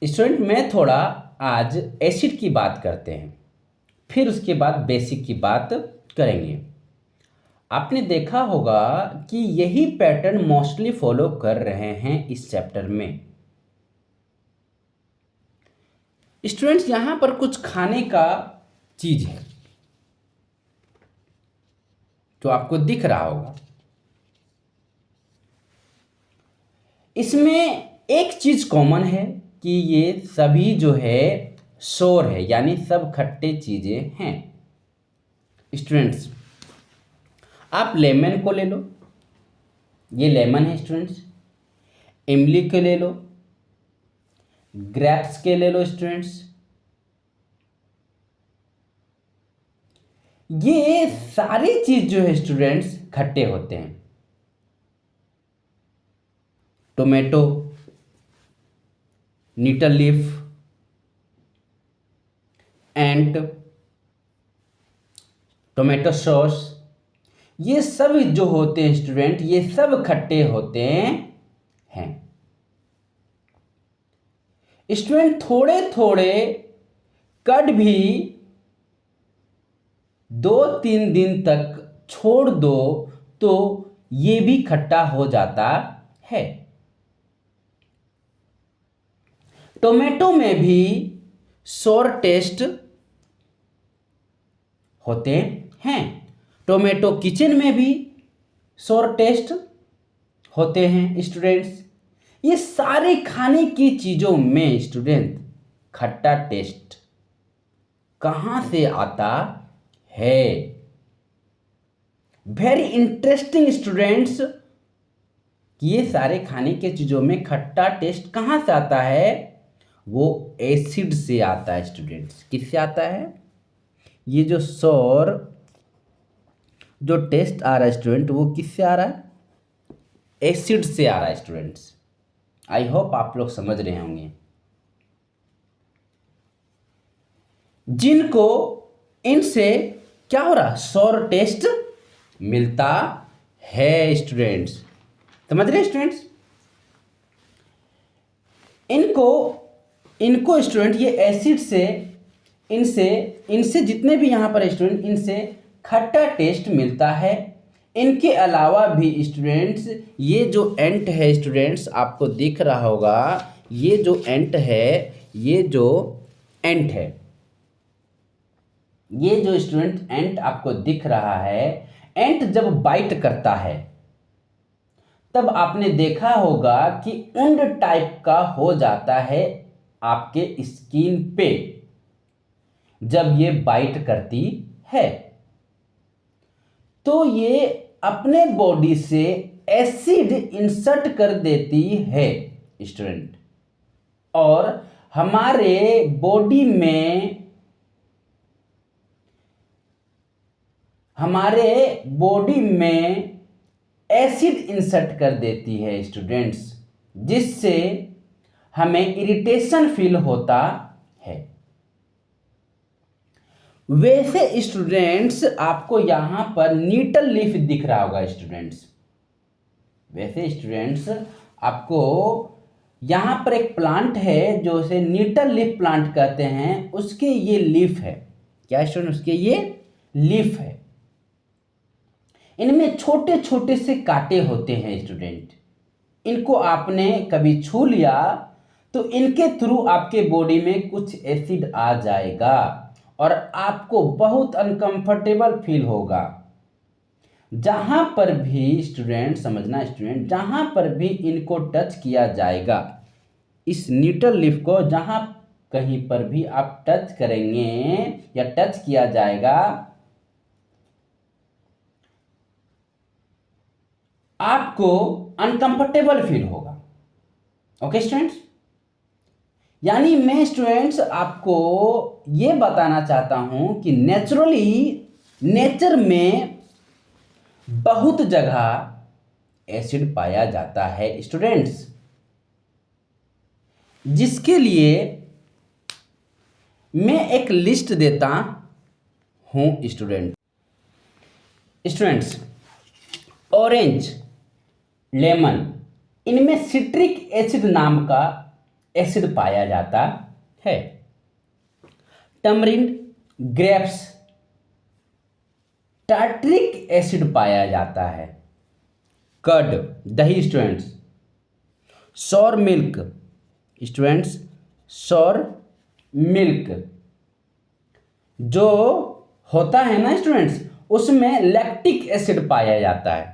Student में थोड़ा आज एसिड की बात करते हैं, फिर उसके बाद बेसिक की बात करेंगे। आपने देखा होगा कि यही पैटर्न मोस्टली फॉलो कर रहे हैं इस चैप्टर में। स्टूडेंट्स यहां पर कुछ खाने का चीज है तो आपको दिख रहा होगा। इसमें एक चीज कॉमन है कि ये सभी जो है शोर है, यानी सब खट्टे चीजें हैं। स्टूडेंट्स आप लेमन को ले लो, ये लेमन है स्टूडेंट्स। इमली के ले लो, ग्रेप्स के ले लो स्टूडेंट्स। ये सारी चीज जो है स्टूडेंट्स खट्टे होते हैं। Tomato, nettle leaf, and tomato sauce, ये सब जो होते हैं स्टूडेंट, ये सब खट्टे होते हैं। स्टूडेंट थोड़े थोड़े कट भी 2-3 दिन तक छोड़ दो तो ये भी खट्टा हो जाता है। टोमेटो में भी सोर टेस्ट होते हैं। टोमेटो किचन में भी सोर टेस्ट होते हैं स्टूडेंट्स। ये सारे खाने की चीजों में स्टूडेंट खट्टा टेस्ट कहां से आता है? वेरी इंटरेस्टिंग स्टूडेंट्स कि ये सारे खाने के चीजों में खट्टा टेस्ट कहां से आता है? वो एसिड से आता है स्टूडेंट्स। किससे आता है? ये जो सौर जो टेस्ट आ रहा है स्टूडेंट, वो किससे आ रहा है? एसिड से आ रहा है स्टूडेंट्स। आई होप आप लोग समझ रहे होंगे। जिनको इनसे क्या हो रहा, सौर टेस्ट मिलता है स्टूडेंट्स। समझ रहे स्टूडेंट्स? इनको स्टूडेंट ये एसिड से इनसे जितने भी यहाँ पर स्टूडेंट, इनसे खट्टा टेस्ट मिलता है। इनके अलावा भी स्टूडेंट्स ये जो एंट है स्टूडेंट्स, आपको दिख रहा होगा, ये जो एंट है, ये जो एंट है, ये जो स्टूडेंट एंट आपको दिख रहा है, एंट जब बाइट करता है तब आपने देखा होगा कि उंड टाइप का हो जाता है आपके स्किन पे जब ये बाइट करती है। तो ये अपने बॉडी से एसिड इंसर्ट कर देती है स्टूडेंट, और हमारे बॉडी में एसिड इंसर्ट कर देती है स्टूडेंट्स, जिससे हमें इरिटेशन फील होता है। वैसे स्टूडेंट्स आपको यहां पर नीटल लीफ दिख रहा होगा स्टूडेंट्स। वैसे स्टूडेंट्स आपको यहां पर एक प्लांट है जो उसे नीटल लीफ प्लांट कहते हैं, उसके ये लीफ है। क्या स्टूडेंट? उसके ये लीफ है। इनमें छोटे छोटे से कांटे होते हैं स्टूडेंट। इनको आपने कभी छू लिया तो इनके थ्रू आपके बॉडी में कुछ एसिड आ जाएगा और आपको बहुत अनकंफर्टेबल फील होगा। जहां पर भी स्टूडेंट, समझना स्टूडेंट, जहां पर भी इनको टच किया जाएगा, इस न्यूट्रल लीफ को जहां कहीं पर भी आप टच करेंगे या टच किया जाएगा, आपको अनकंफर्टेबल फील होगा। Okay students? यानी मैं स्टूडेंट्स आपको ये बताना चाहता हूं कि नेचर में बहुत जगह एसिड पाया जाता है स्टूडेंट्स, जिसके लिए मैं एक लिस्ट देता हूँ स्टूडेंट्स। ऑरेंज, लेमन, इनमें सिट्रिक एसिड नाम का एसिड पाया जाता है। टमरिंड, ग्रेप्स, टार्ट्रिक एसिड पाया जाता है। कर्ड, दही स्टूडेंट्स। सौर मिल्क स्टूडेंट्स, सौर मिल्क जो होता है ना स्टूडेंट्स, उसमें लैक्टिक एसिड पाया जाता है।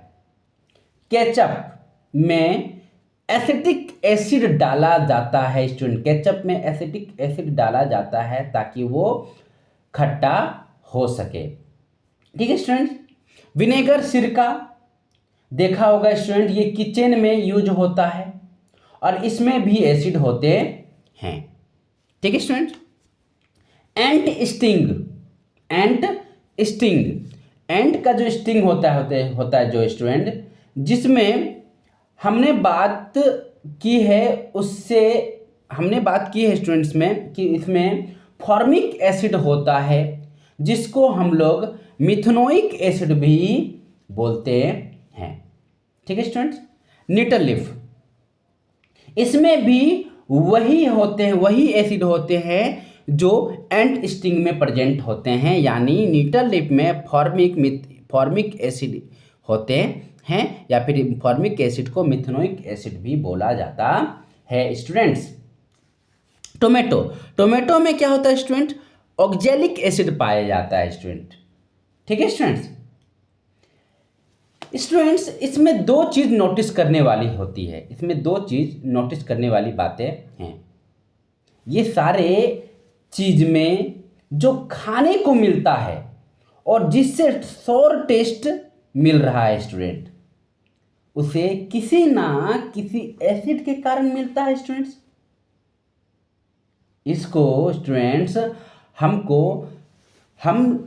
केचप में एसिटिक एसिड डाला जाता है स्टूडेंट, केचप में एसिटिक एसिड डाला जाता है ताकि वो खट्टा हो सके। ठीक है स्टूडेंट। विनेगर, सिरका, देखा होगा स्टूडेंट, ये किचन में यूज होता है और इसमें भी एसिड होते हैं। ठीक है स्टूडेंट। एंट स्टिंग, एंट का जो स्टिंग होता है जो स्टूडेंट, जिसमें हमने बात की है स्टूडेंट्स में कि इसमें फॉर्मिक एसिड होता है, जिसको हम लोग मिथेनोइक एसिड भी बोलते हैं। ठीक है स्टूडेंट्स। नीटल लीफ, इसमें भी वही एसिड होते हैं जो एंट स्टिंग में प्रेजेंट होते हैं, यानी नीटल लीफ में फॉर्मिक एसिड होते हैं, या फिर फॉर्मिक एसिड को मिथेनोइक एसिड भी बोला जाता है स्टूडेंट्स। टोमेटो में क्या होता है स्टूडेंट? ऑक्जेलिक एसिड पाया जाता है स्टूडेंट। ठीक है स्टूडेंट्स, इसमें दो चीज नोटिस करने वाली होती है, इसमें दो चीज नोटिस करने वाली बातें हैं। ये सारे चीज में जो खाने को मिलता है और जिससे सौर टेस्ट मिल रहा है स्टूडेंट, उसे किसी ना किसी एसिड के कारण मिलता है स्टूडेंट्स। इसको स्टूडेंट्स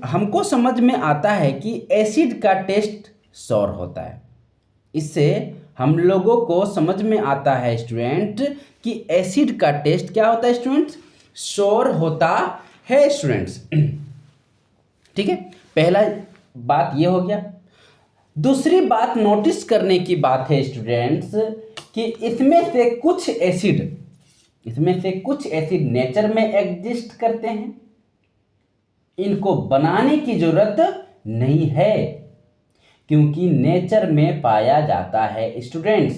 हमको समझ में आता है कि एसिड का टेस्ट सौर होता है। इससे हम लोगों को समझ में आता है स्टूडेंट कि एसिड का टेस्ट क्या होता है स्टूडेंट्स? सौर होता है स्टूडेंट्स। ठीक है, पहला बात ये हो गया। दूसरी बात नोटिस करने की बात है स्टूडेंट्स कि इसमें से कुछ एसिड नेचर में एग्जिस्ट करते हैं, इनको बनाने की जरूरत नहीं है क्योंकि नेचर में पाया जाता है स्टूडेंट्स।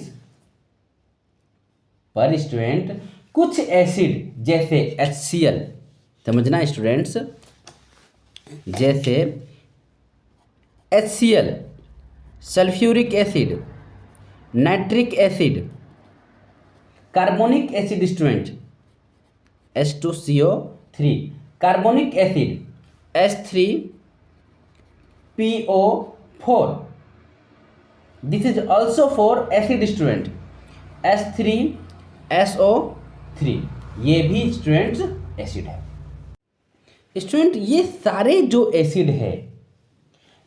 पर स्टूडेंट कुछ एसिड जैसे HCl, समझना स्टूडेंट्स, जैसे HCl, sulphuric acid, nitric acid, carbonic acid student H2CO3, carbonic acid H3PO4, this is also for acid student H3SO3, ये भी स्टूडेंट्स एसिड है। स्टूडेंट ये सारे जो एसिड है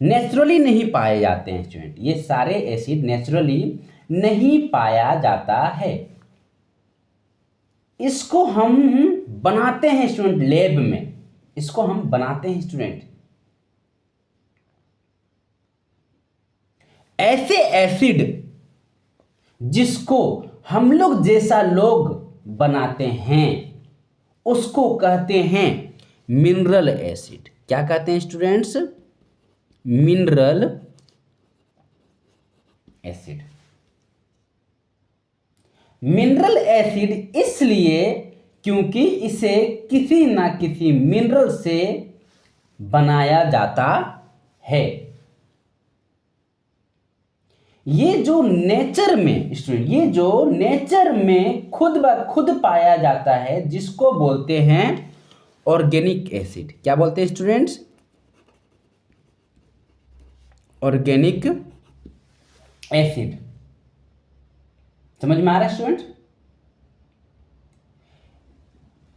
नेचुरली नहीं पाए जाते हैं स्टूडेंट, ये सारे एसिड नेचुरली नहीं पाया जाता है। इसको हम बनाते हैं स्टूडेंट लैब में, इसको हम बनाते हैं स्टूडेंट। ऐसे एसिड जिसको हम लोग जैसा लोग बनाते हैं उसको कहते हैं मिनरल एसिड। क्या कहते हैं students? Mineral acid. Mineral acid इसलिए क्योंकि इसे किसी ना किसी मिनरल से बनाया जाता है। ये जो नेचर में स्टूडेंट, ये जो नेचर में खुद ब खुद पाया जाता है, जिसको बोलते हैं ऑर्गेनिक एसिड। क्या बोलते हैं स्टूडेंट्स? Organic acid. समझ में आ रहा है स्टूडेंट?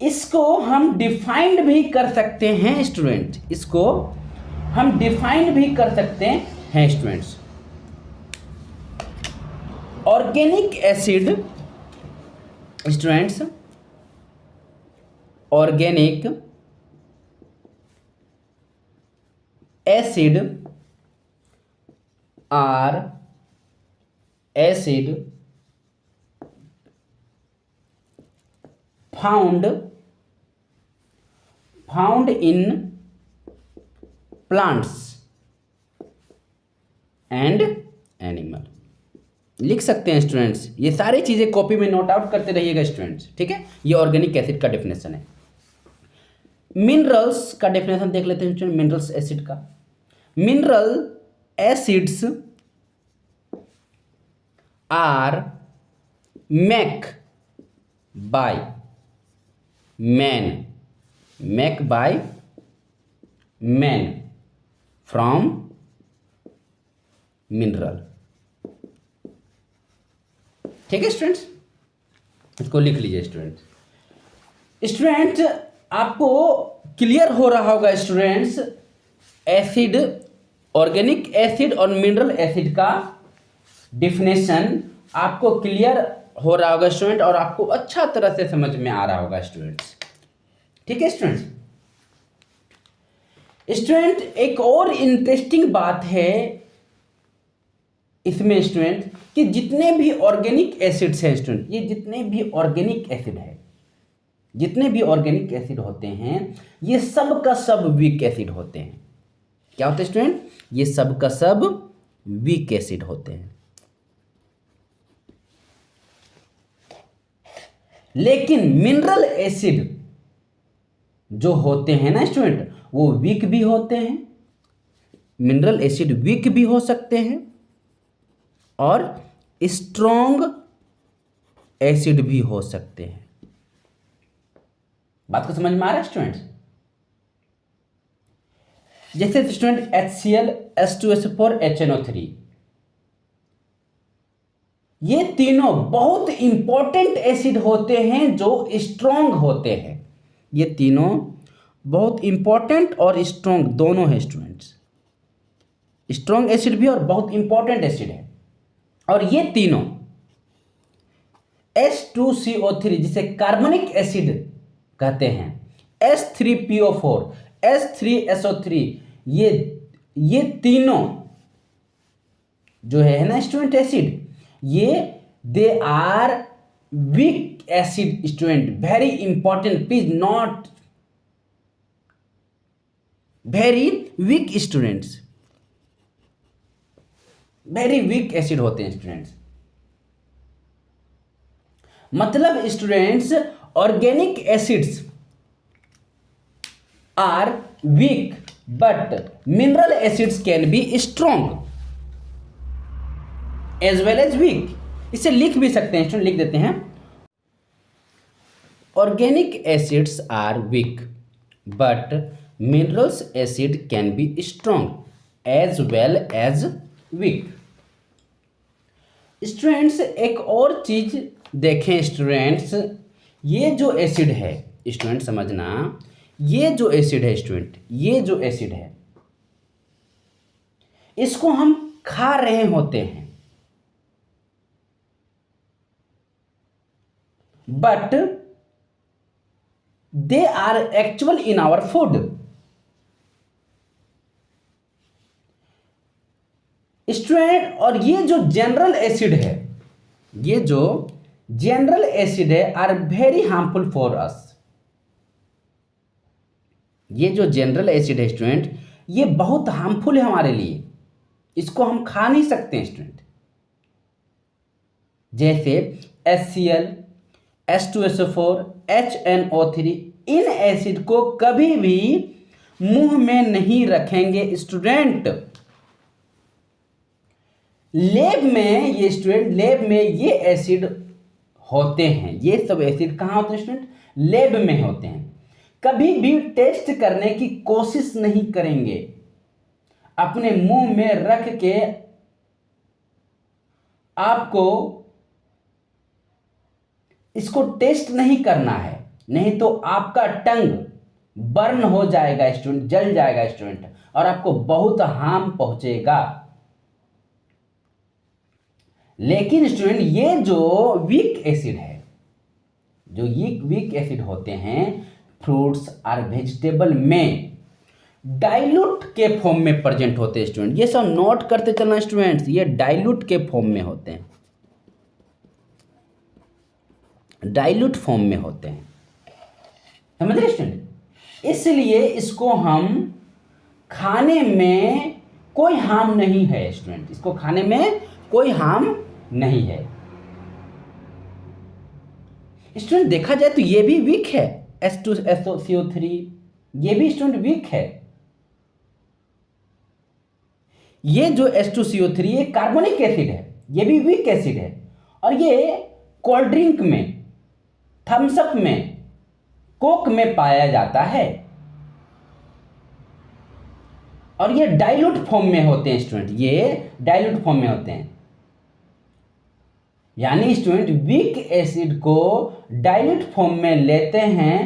इसको हम डिफाइंड भी कर सकते हैं स्टूडेंट, इसको हम डिफाइंड भी कर सकते हैं students. Organic acid students, organic acid are acid found in plants and animal. लिख सकते हैं स्टूडेंट्स, ये सारी चीजें कॉपी में नोट आउट करते रहिएगा स्टूडेंट्स, ठीक है। ये ऑर्गेनिक एसिड का डेफिनेशन है। मिनरल्स का डेफिनेशन देख लेते हैं स्टूडेंट, मिनरल्स एसिड का। Mineral acids are make by man from mineral, ठीक है स्टूडेंट्स, इसको लिख लीजिए स्टूडेंट। आपको क्लियर हो रहा होगा स्टूडेंट्स, एसिड, ऑर्गेनिक एसिड और मिनरल एसिड का डिफिनेशन आपको क्लियर हो रहा होगा स्टूडेंट, और आपको अच्छा तरह से समझ में आ रहा होगा स्टूडेंट्स, ठीक है स्टूडेंट्स। एक और इंटरेस्टिंग बात है इसमें स्टूडेंट, कि जितने भी ऑर्गेनिक एसिड्स हैं स्टूडेंट, ये जितने भी ऑर्गेनिक एसिड होते हैं, ये सब का सब वीक एसिड होते हैं। क्या होते हैं स्टूडेंट? ये सब का सब वीक एसिड होते हैं। लेकिन मिनरल एसिड जो होते हैं ना स्टूडेंट, वो वीक भी होते हैं। मिनरल एसिड वीक भी हो सकते हैं और स्ट्रॉन्ग एसिड भी हो सकते हैं। बात को समझ में आ रहा है स्टूडेंट्स? जैसे स्टूडेंट HCl, H2SO4, HNO3, ये तीनों बहुत इंपॉर्टेंट एसिड होते हैं जो स्ट्रॉन्ग होते हैं। ये तीनों बहुत इंपॉर्टेंट और स्ट्रॉन्ग दोनों है स्टूडेंट्स। स्ट्रॉन्ग एसिड भी और बहुत इंपॉर्टेंट एसिड है। और ये तीनों H2CO3 जिसे कार्बनिक एसिड कहते हैं, H3PO4, H3SO3, ये तीनों जो है ना स्टूडेंट एसिड, ये they are weak acid student. Very important, please not, very weak students, very weak acid होते हैं स्टूडेंट्स। मतलब students, organic acids are weak but mineral acids can be strong as well as weak. इसे लिख भी सकते हैं student, लिख देते हैं, organic acids are weak but minerals acid can be strong as well as weak. Students एक और चीज देखें स्टूडेंट्स, ये जो एसिड है स्टूडेंट समझना, ये जो एसिड है स्टूडेंट, ये जो एसिड है इसको हम खा रहे होते हैं, but they are actual in our food. Student, और ये जो जनरल एसिड है, ये जो जनरल एसिड है are very harmful for us. ये जो जनरल एसिड है स्टूडेंट, ये बहुत हार्मफुल है हमारे लिए, इसको हम खा नहीं सकते हैं स्टूडेंट। जैसे HCl, H2SO4, HNO3, in acid को कभी भी मुंह में नहीं रखेंगे स्टूडेंट। लैब में ये स्टूडेंट, लैब में ये एसिड होते हैं, ये सब एसिड कहाँ होते हैं स्टूडेंट? लैब में होते हैं। कभी भी टेस्ट करने की कोशिश नहीं करेंगे, अपने मुंह में रख के आपको इसको टेस्ट नहीं करना है, नहीं तो आपका टंग बर्न हो जाएगा स्टूडेंट, जल जाएगा स्टूडेंट, और आपको बहुत हार्म पहुंचेगा। लेकिन स्टूडेंट, ये जो वीक एसिड है, जो ये वीक एसिड होते हैं फ्रूट्स और वेजिटेबल में, डाइल्यूट के फॉर्म में प्रेजेंट होते हैं स्टूडेंट। ये सब नोट करते चलना स्टूडेंट्स, ये डाइल्यूट के फॉर्म में होते हैं, डाइल्यूट फॉर्म में होते हैं, समझ रहे स्टूडेंट। इसलिए इसको हम खाने में कोई हार्म नहीं है स्टूडेंट, इसको खाने में कोई हार्म नहीं है स्टूडेंट। देखा जाए तो ये भी वीक है, H2SO3, ये भी स्टूडेंट वीक है। ये जो H2CO3 ये कार्बोनिक एसिड है, ये भी वीक एसिड है, और ये कोल्ड ड्रिंक में, थम्स अप में, कोक में पाया जाता है, और ये डाइल्यूट फॉर्म में होते हैं स्टूडेंट, ये डाइल्यूट फॉर्म में होते हैं। यानी स्टूडेंट वीक एसिड को डाइल्यूट फॉर्म में लेते हैं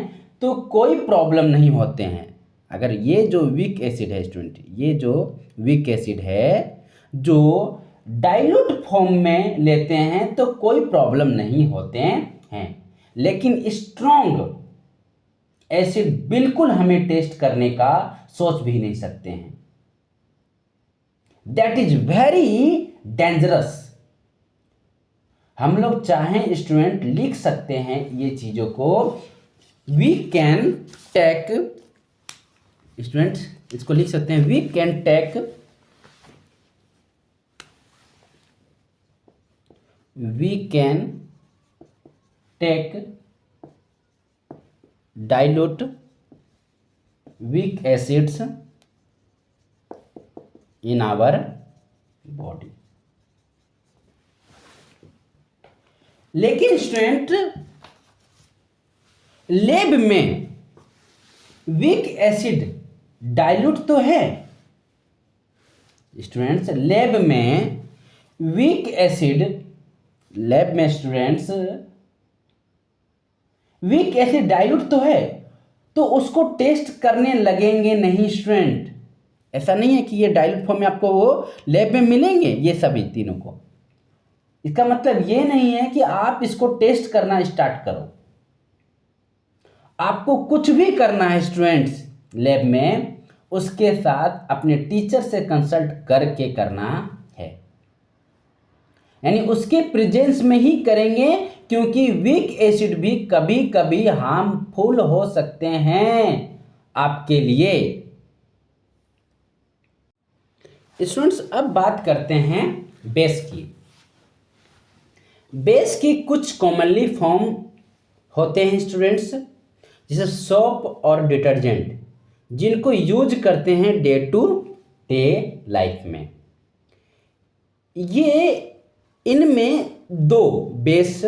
तो कोई प्रॉब्लम नहीं होते हैं। अगर ये जो वीक एसिड है स्टूडेंट, ये जो वीक एसिड है जो डाइल्यूट फॉर्म में लेते हैं तो कोई प्रॉब्लम नहीं होते हैं। लेकिन स्ट्रॉन्ग एसिड बिल्कुल हमें टेस्ट करने का सोच भी नहीं सकते हैं, दैट इज वेरी डेंजरस। हम लोग चाहें स्टूडेंट लिख सकते हैं ये चीज़ों को, वी कैन टेक, स्टूडेंट इसको लिख सकते हैं, we can take, we can take dilute weak acids in our body. लेकिन स्टूडेंट लैब में वीक एसिड डाइल्यूट तो है स्टूडेंट्स, लैब में वीक एसिड, लैब में स्टूडेंट्स वीक एसिड डाइल्यूट तो है, तो उसको टेस्ट करने लगेंगे नहीं स्टूडेंट। ऐसा नहीं है कि ये डाइल्यूट फॉर्म में आपको वो लैब में मिलेंगे ये सभी तीनों को। इसका मतलब ये नहीं है कि आप इसको टेस्ट करना स्टार्ट करो। आपको कुछ भी करना है स्टूडेंट्स लैब में, उसके साथ अपने टीचर से कंसल्ट करके करना है, यानी उसके प्रेजेंस में ही करेंगे, क्योंकि वीक एसिड भी कभी कभी हार्मफुल हो सकते हैं आपके लिए। स्टूडेंट्स अब बात करते हैं बेस की। बेस की कुछ कॉमनली फॉर्म होते हैं स्टूडेंट्स, जैसे सोप और डिटर्जेंट, जिनको यूज करते हैं डे टू डे लाइफ में। ये इनमें दो बेस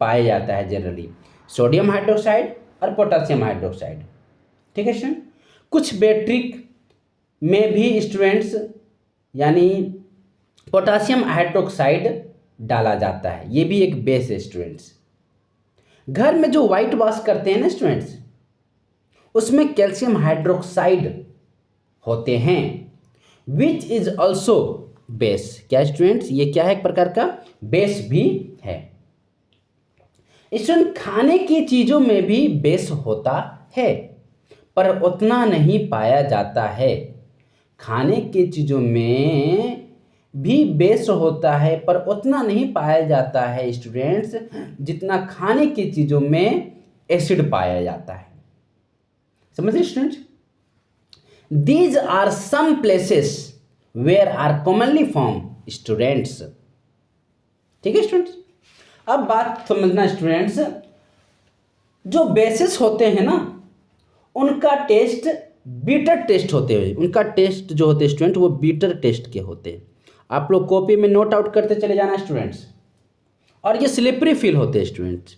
पाया जाता है जनरली, सोडियम हाइड्रोक्साइड और पोटेशियम हाइड्रोक्साइड, ठीक है स्टूडेंट। कुछ बैटरिक में भी स्टूडेंट्स यानी पोटेशियम हाइड्रोक्साइड डाला जाता है, ये भी एक बेस है स्टूडेंट्स। घर में जो वाइट वॉश करते हैं ना स्टूडेंट्स, उसमें कैल्शियम हाइड्रोक्साइड होते हैं, विच इज ऑल्सो बेस। क्या स्टूडेंट्स, ये क्या है, एक प्रकार का बेस भी है। स्टूडेंट खाने की चीज़ों में भी बेस होता है, पर उतना नहीं पाया जाता है। खाने की चीज़ों में भी बेस होता है, पर उतना नहीं पाया जाता है स्टूडेंट्स, जितना खाने की चीज़ों में एसिड पाया जाता है। समझिए students, these are some places where are commonly form students, ठीक है स्टूडेंट्स। अब बात समझना स्टूडेंट्स, जो बेसिस होते हैं ना, उनका टेस्ट बीटर टेस्ट होते हैं, उनका टेस्ट जो होते हैं स्टूडेंट वो बीटर टेस्ट के होते हैं। आप लोग कॉपी में नोट आउट करते चले जाना स्टूडेंट्स। और ये स्लिपरी फील होते हैं स्टूडेंट्स,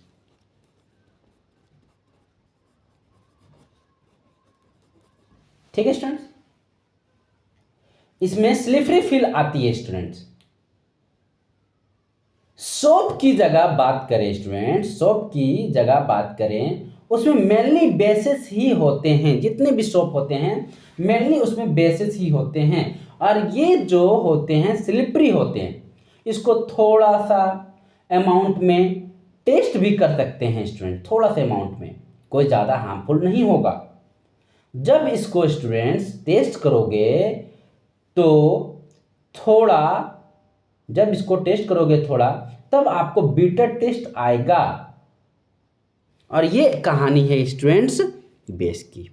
ठीक है स्टूडेंट्स, इसमें स्लिपरी फील आती है स्टूडेंट्स। सोप की जगह बात करें स्टूडेंट, सोप की जगह बात करें, उसमें मेनली बेसिस ही होते हैं। जितने भी सोप होते हैं मेनली उसमें बेसिस ही होते हैं, और ये जो होते हैं स्लिपरी होते हैं। इसको थोड़ा सा अमाउंट में टेस्ट भी कर सकते हैं स्टूडेंट, थोड़ा सा अमाउंट में, कोई ज़्यादा हार्मफुल नहीं होगा। जब इसको स्टूडेंट्स टेस्ट करोगे तो थोड़ा, जब इसको टेस्ट करोगे थोड़ा, तब आपको बिटर टेस्ट आएगा। और ये कहानी है स्टूडेंट्स बेस की।